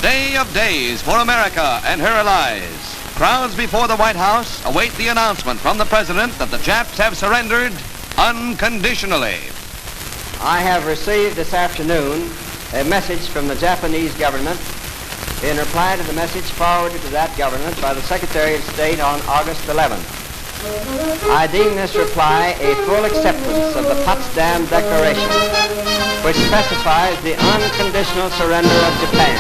day of days for America and her allies. Crowds before the White House await the announcement from the President that the Japs have surrendered unconditionally. I have received this afternoon a message from the Japanese government in reply to the message forwarded to that government by the Secretary of State on August 11th. I deem this reply a full acceptance of the Potsdam Declaration, which specifies the unconditional surrender of Japan.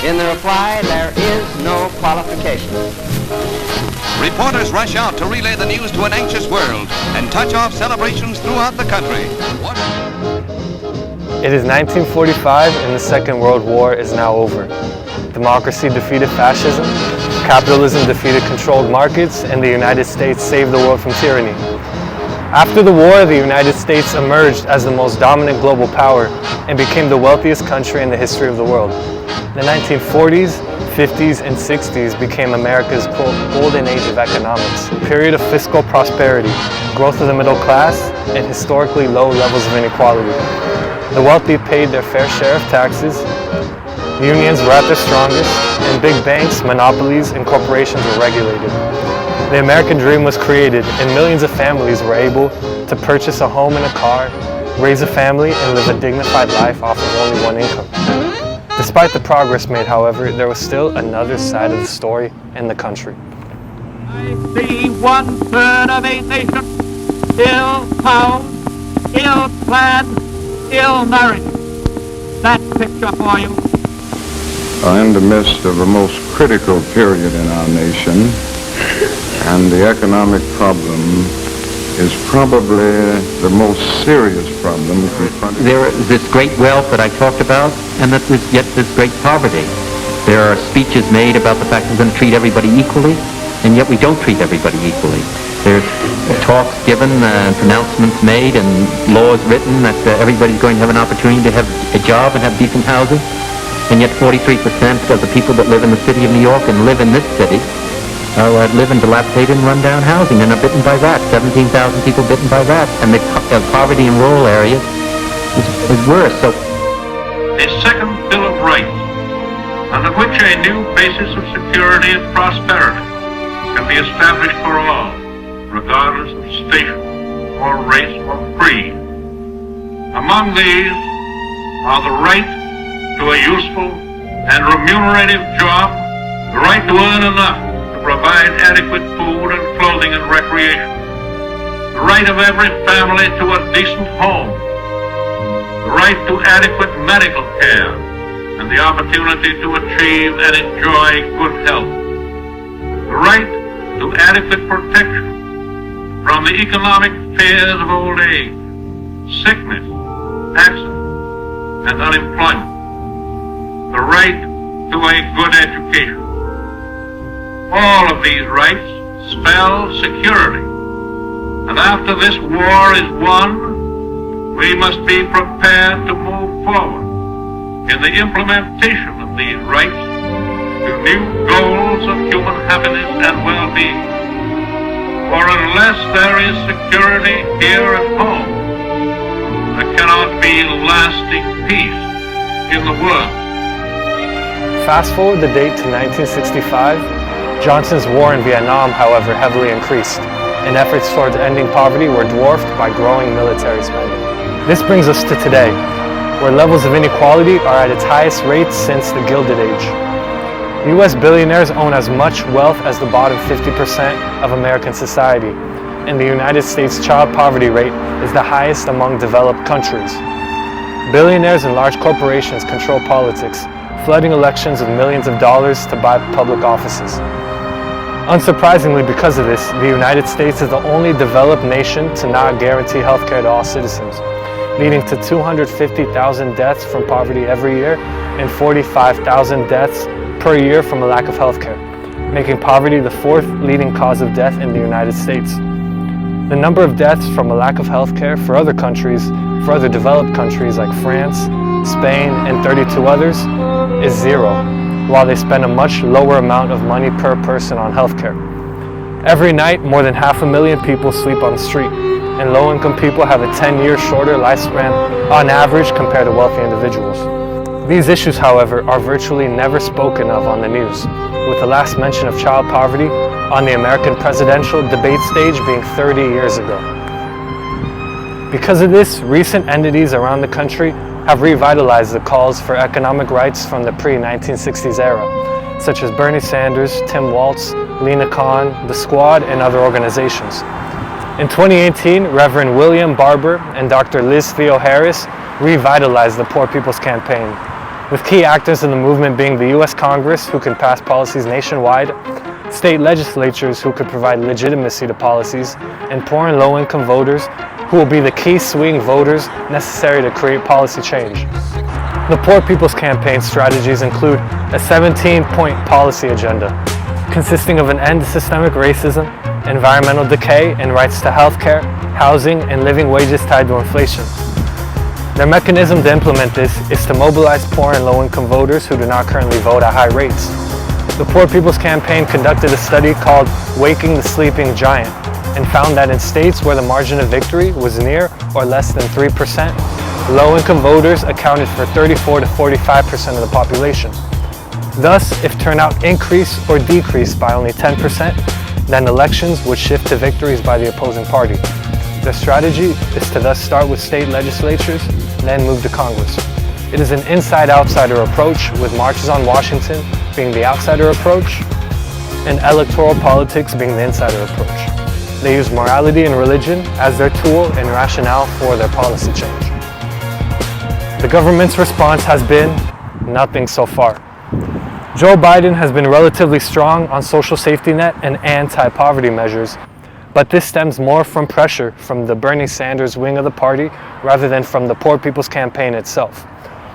In the reply, there is no qualification. Reporters rush out to relay the news to an anxious world and touch off celebrations throughout the country. It is 1945 and the Second World War is now over. Democracy defeated fascism, capitalism defeated controlled markets, and the United States saved the world from tyranny. After the war, the United States emerged as the most dominant global power and became the wealthiest country in the history of the world. The 1940s, 50s, and 60s became America's, quote, golden age of economics, a period of fiscal prosperity, growth of the middle class, and historically low levels of inequality. The wealthy paid their fair share of taxes, unions were at their strongest, and big banks, monopolies, and corporations were regulated. The American dream was created, and millions of families were able to purchase a home and a car, raise a family, and live a dignified life off of only one income. Despite the progress made, however, there was still another side of the story in the country. I see 1/3 of a nation ill-housed, ill-clad, ill-nourished. That picture for you. In the midst of a most critical period in our nation, and the economic problem is probably the most serious problem confronting. There is this great wealth that I talked about, and that there's yet this great poverty. There are speeches made about the fact we're going to treat everybody equally, and yet we don't treat everybody equally. There's talks given, pronouncements made, and laws written that everybody's going to have an opportunity to have a job and have decent housing, and yet 43% of the people that live in the city of New York and live in this city live in dilapidated and run-down housing and are bitten by rats. 17,000 people bitten by rats, and the poverty in rural areas is worse. So, A second Bill of Rights, under which a new basis of security and prosperity can be established for all, regardless of station or race or creed. Among these are the right to a useful and remunerative job, the right to earn enough to provide adequate food and clothing and recreation, the right of every family to a decent home, the right to adequate medical care, and the opportunity to achieve and enjoy good health, the right to adequate protection from the economic fears of old age, sickness, accident, and unemployment, the right to a good education. All of these rights spell security. And after this war is won, we must be prepared to move forward in the implementation of these rights to new goals of human happiness and well-being. For unless there is security here at home, there cannot be lasting peace in the world. Fast forward the date to 1965, Johnson's war in Vietnam, however, heavily increased, and efforts towards ending poverty were dwarfed by growing military spending. This brings us to today, where levels of inequality are at its highest rates since the Gilded Age. U.S. billionaires own as much wealth as the bottom 50% of American society, and the United States child poverty rate is the highest among developed countries. Billionaires and large corporations control politics, flooding elections with millions of dollars to buy public offices. Unsurprisingly, because of this, the United States is the only developed nation to not guarantee health care to all citizens, leading to 250,000 deaths from poverty every year and 45,000 deaths per year from a lack of health care, making poverty the fourth leading cause of death in the United States. The number of deaths from a lack of health care for other countries, for other developed countries like France, Spain, and 32 others, is zero, while they spend a much lower amount of money per person on healthcare. Every night, more than 500,000 people sleep on the street, and low-income people have a 10-year shorter lifespan on average compared to wealthy individuals. These issues, however, are virtually never spoken of on the news, with the last mention of child poverty on the American presidential debate stage being 30 years ago. Because of this, recent entities around the country have revitalized the calls for economic rights from the pre-1960s era, such as Bernie Sanders, Tim Walz, Lena Khan, The Squad, and other organizations. In 2018, Reverend William Barber and Dr. Liz Theo-Harris revitalized the Poor People's Campaign, with key actors in the movement being the U.S. Congress, who can pass policies nationwide, state legislatures who could provide legitimacy to policies, and poor and low-income voters who will be the key swing voters necessary to create policy change. The Poor People's Campaign strategies include a 17-point policy agenda, consisting of an end to systemic racism, environmental decay, and rights to healthcare, housing, and living wages tied to inflation. Their mechanism to implement this is to mobilize poor and low-income voters who do not currently vote at high rates. The Poor People's Campaign conducted a study called Waking the Sleeping Giant and found that in states where the margin of victory was near or less than 3%, low-income voters accounted for 34 to 45% of the population. Thus, if turnout increased or decreased by only 10%, then elections would shift to victories by the opposing party. Their strategy is to thus start with state legislatures, then move to Congress. It is an inside-outsider approach, with marches on Washington being the outsider approach, and electoral politics being the insider approach. They use morality and religion as their tool and rationale for their policy change. The government's response has been nothing so far. Joe Biden has been relatively strong on social safety net and anti-poverty measures, but this stems more from pressure from the Bernie Sanders wing of the party rather than from the Poor People's Campaign itself.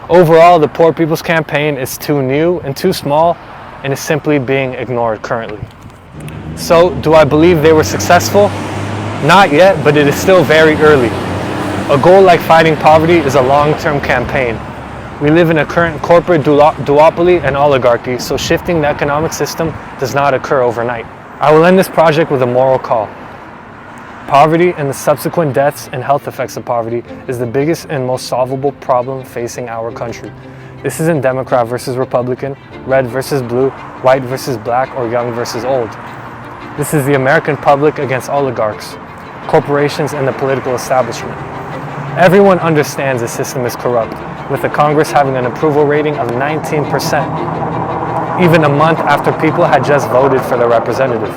Overall, the Poor People's Campaign is too new and too small and is simply being ignored currently. So, do I believe they were successful? Not yet, but it is still very early. A goal like fighting poverty is a long-term campaign. We live in a current corporate duopoly and oligarchy, so shifting the economic system does not occur overnight. I will end this project with a moral call. Poverty and the subsequent deaths and health effects of poverty is the biggest and most solvable problem facing our country. This isn't Democrat versus Republican, red versus blue, white versus black, or young versus old. This is the American public against oligarchs, corporations, and the political establishment. Everyone understands the system is corrupt, with the Congress having an approval rating of 19%, even a month after people had just voted for their representative.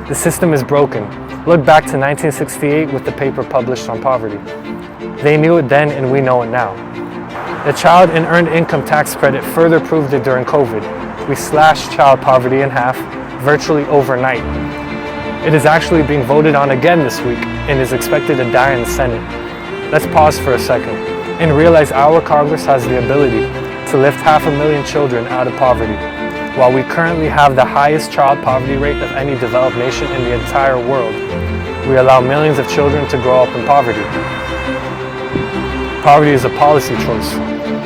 The system is broken. Look back to 1968 with the paper published on poverty. They knew it then and we know it now. The child and earned income tax credit further proved it during COVID. We slashed child poverty in half virtually overnight. It is actually being voted on again this week and is expected to die in the Senate. Let's pause for a second and realize our Congress has the ability to lift 500,000 children out of poverty, while we currently have the highest child poverty rate of any developed nation in the entire world. We allow millions of children to grow up in poverty. Poverty is a policy choice.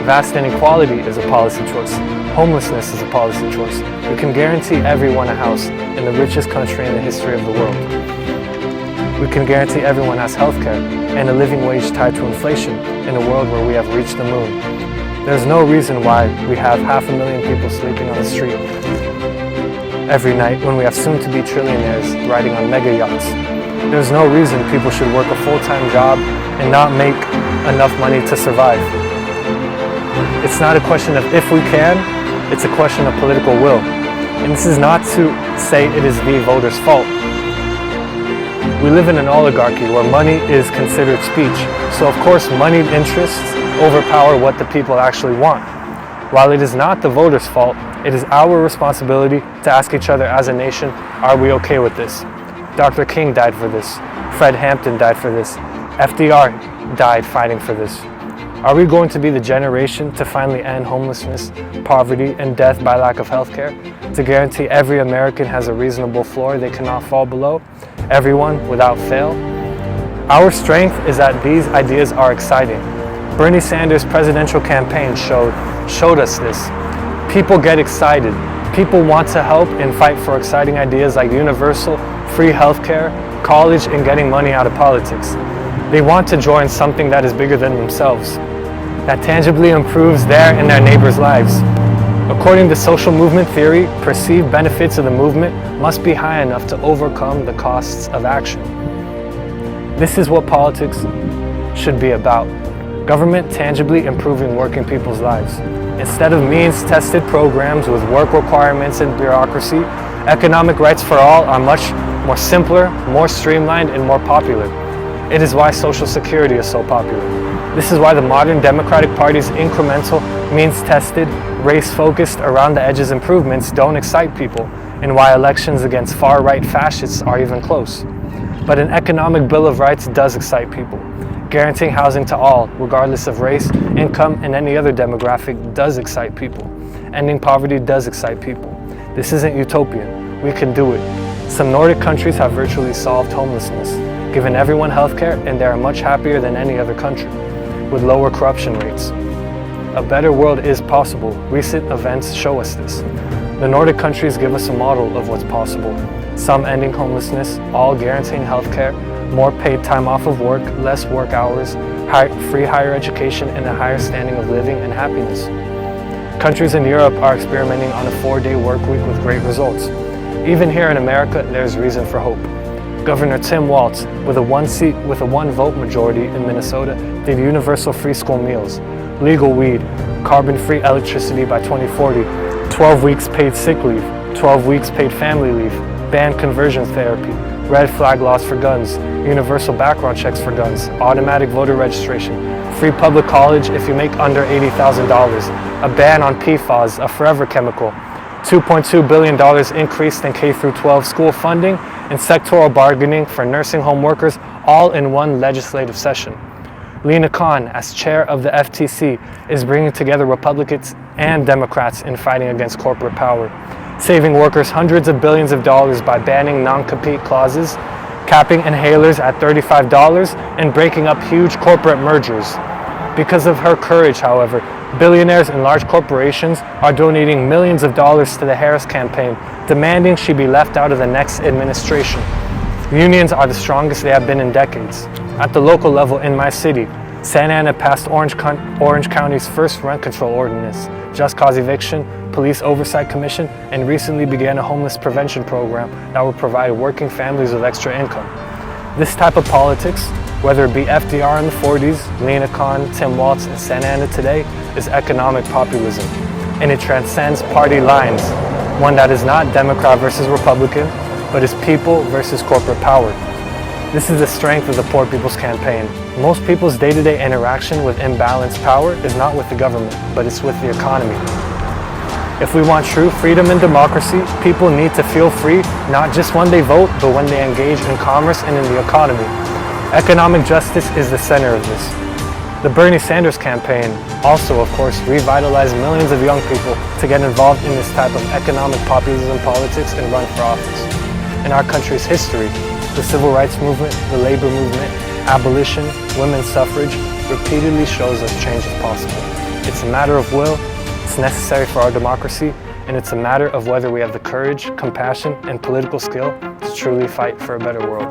Vast inequality is a policy choice. Homelessness is a policy choice. We can guarantee everyone a house in the richest country in the history of the world. We can guarantee everyone has health care and a living wage tied to inflation in a world where we have reached the moon. There's no reason why we have 500,000 people sleeping on the street every night when we have soon-to-be trillionaires riding on mega yachts. There's no reason people should work a full-time job and not make enough money to survive. It's not a question of if we can, it's a question of political will. And this is not to say it is the voters' fault. We live in an oligarchy where money is considered speech, so of course moneyed interests overpower what the people actually want. While it is not the voters' fault, it is our responsibility to ask each other as a nation, are we okay with this? Dr. King died for this. Fred Hampton died for this. FDR died fighting for this. Are we going to be the generation to finally end homelessness, poverty, and death by lack of health care? To guarantee every American has a reasonable floor they cannot fall below? Everyone without fail? Our strength is that these ideas are exciting. Bernie Sanders' presidential campaign showed us this. People get excited. People want to help and fight for exciting ideas like universal, free healthcare, college, and getting money out of politics. They want to join something that is bigger than themselves. that tangibly improves their and their neighbors' lives. According to social movement theory, perceived benefits of the movement must be high enough to overcome the costs of action. This is what politics should be about. Government tangibly improving working people's lives. Instead of means-tested programs with work requirements and bureaucracy, economic rights for all are much more simpler, more streamlined, and more popular. It is why Social Security is so popular. This is why the modern Democratic Party's incremental, means-tested, race-focused, around-the-edges improvements don't excite people, and why elections against far-right fascists are even close. But an economic Bill of Rights does excite people. Guaranteeing housing to all, regardless of race, income, and any other demographic, does excite people. Ending poverty does excite people. This isn't utopian. We can do it. Some Nordic countries have virtually solved homelessness, given everyone health care, and they are much happier than any other country, with lower corruption rates. A better world is possible. Recent events show us this. The Nordic countries give us a model of what's possible. Some ending homelessness, all guaranteeing health care, more paid time off of work, less work hours, free higher education, and a higher standing of living and happiness. Countries in Europe are experimenting on a 4-day work week with great results. Even here in America, there's reason for hope. Governor Tim Walz, with a one-vote majority in Minnesota, did universal free school meals, legal weed, carbon-free electricity by 2040, 12 weeks paid sick leave, 12 weeks paid family leave, banned conversion therapy, red flag laws for guns, universal background checks for guns, automatic voter registration, free public college if you make under $80,000, a ban on PFAS, a forever chemical, $2.2 billion increased in K-12 school funding, and sectoral bargaining for nursing home workers, all in one legislative session. Lina Khan, as chair of the FTC, is bringing together Republicans and Democrats in fighting against corporate power, saving workers hundreds of billions of dollars by banning non-compete clauses, capping inhalers at $35, and breaking up huge corporate mergers. Because of her courage, however, billionaires and large corporations are donating millions of dollars to the Harris campaign, demanding she be left out of the next administration. Unions are the strongest they have been in decades. At the local level in my city, Santa Ana passed Orange County's first rent control ordinance, just cause eviction, police oversight commission, and recently began a homeless prevention program that will provide working families with extra income. This type of politics, whether it be FDR in the 40s, Lina Khan, Tim Walz, and Santa Ana today, is economic populism, and it transcends party lines, one that is not Democrat versus Republican, but is people versus corporate power. This is the strength of the Poor People's Campaign. Most people's day-to-day interaction with imbalanced power is not with the government, but it's with the economy. If we want true freedom and democracy, people need to feel free, not just when they vote, but when they engage in commerce and in the economy. Economic justice is the center of this. The Bernie Sanders campaign also, of course, revitalized millions of young people to get involved in this type of economic populism politics and run for office. In our country's history, the civil rights movement, the labor movement, abolition, women's suffrage repeatedly shows us change is possible. It's a matter of will, it's necessary for our democracy, and it's a matter of whether we have the courage, compassion, and political skill to truly fight for a better world.